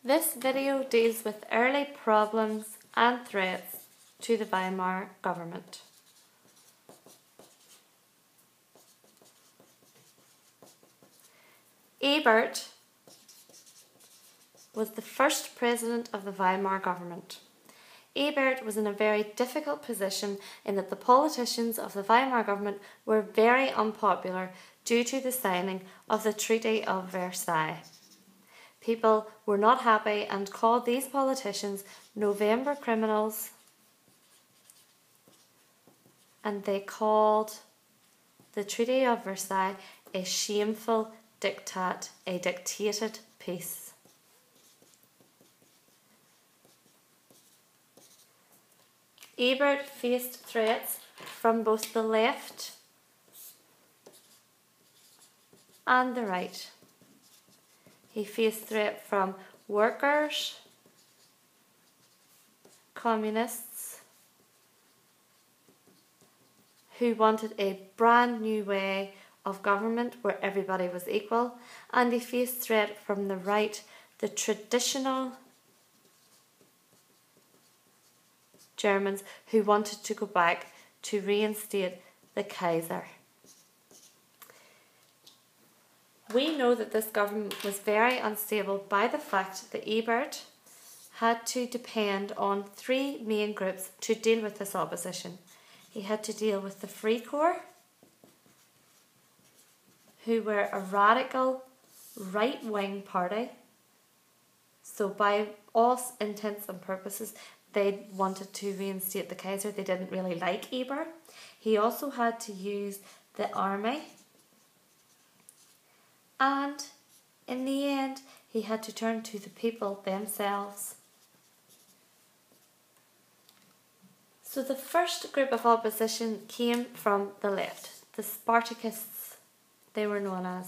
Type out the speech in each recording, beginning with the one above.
This video deals with early problems and threats to the Weimar government. Ebert was the first president of the Weimar government. Ebert was in a very difficult position in that the politicians of the Weimar government were very unpopular due to the signing of the Treaty of Versailles. People were not happy and called these politicians November criminals, and they called the Treaty of Versailles a shameful diktat, a dictated peace. Ebert faced threats from both the left and the right. He faced threat from workers, communists, who wanted a brand new way of government where everybody was equal, and he faced threat from the right, the traditional Germans who wanted to go back to reinstate the Kaiser. We know that this government was very unstable by the fact that Ebert had to depend on three main groups to deal with this opposition. He had to deal with the Free Corps, who were a radical right-wing party. So by all intents and purposes, they wanted to reinstate the Kaiser. They didn't really like Ebert. He also had to use the army. And in the end, he had to turn to the people themselves. So the first group of opposition came from the left, the Spartacists, they were known as.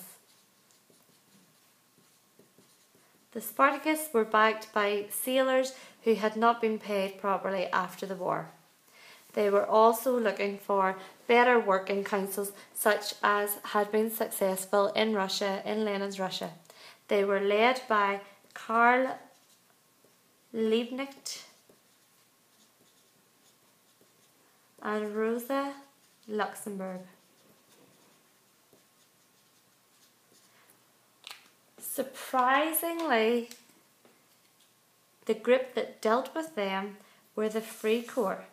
The Spartacists were backed by sailors who had not been paid properly after the war. They were also looking for better working councils such as had been successful in Russia, in Lenin's Russia. They were led by Karl Liebknecht and Rosa Luxemburg. Surprisingly, the group that dealt with them were the Free Corps.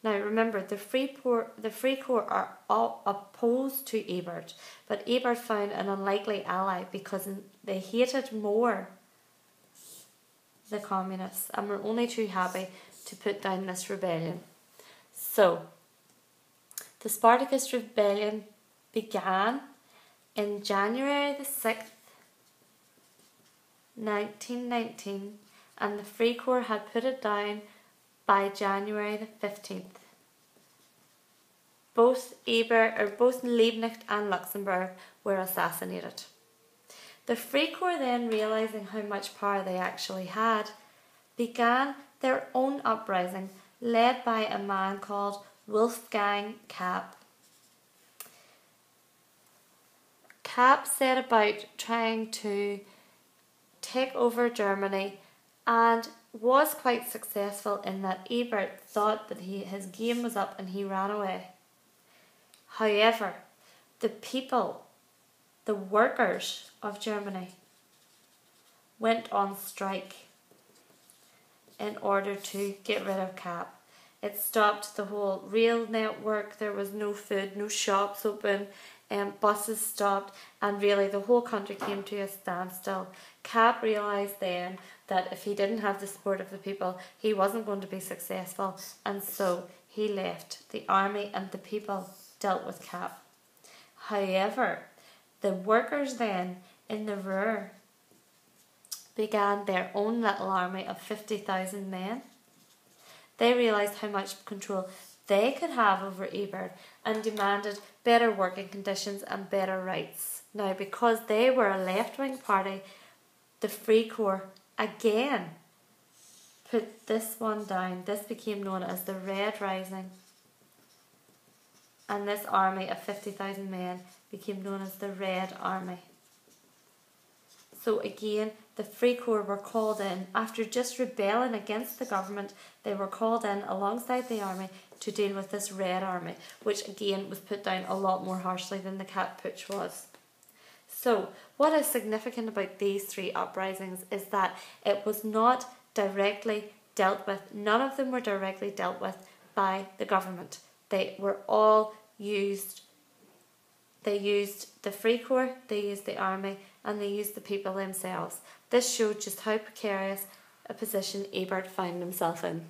Now remember, the Free Corps are all opposed to Ebert, but Ebert found an unlikely ally because they hated more the communists and were only too happy to put down this rebellion. So, the Spartacist rebellion began in January the 6th, 1919, and the Free Corps had put it down by January the 15th. Both Liebknecht and Luxemburg were assassinated. The Free Corps then, realising how much power they actually had, began their own uprising led by a man called Wolfgang Kapp. Kapp set about trying to take over Germany and was quite successful in that Ebert thought that his game was up and he ran away. However, the people, the workers of Germany, went on strike in order to get rid of Kapp. It stopped the whole rail network. There was no food, no shops open, buses stopped, and really the whole country came to a standstill. Kapp realised then that if he didn't have the support of the people, he wasn't going to be successful, and so he left. The army and the people dealt with Kapp. However, the workers then in the Ruhr began their own little army of 50,000 men. They realised how much control they could have over Ebert and demanded better working conditions and better rights. Now, because they were a left-wing party, the Free Corps again put this one down. This became known as the Red Rising. And this army of 50,000 men became known as the Red Army. So again, the Free Corps were called in. After just rebelling against the government, they were called in alongside the army to deal with this Red Army, which again was put down a lot more harshly than the kapp putsch was. So, what is significant about these three uprisings is that it was not directly dealt with, none of them were directly dealt with by the government. They were all used. They used the Free Corps, they used the army, and they used the people themselves. This showed just how precarious a position Ebert found himself in.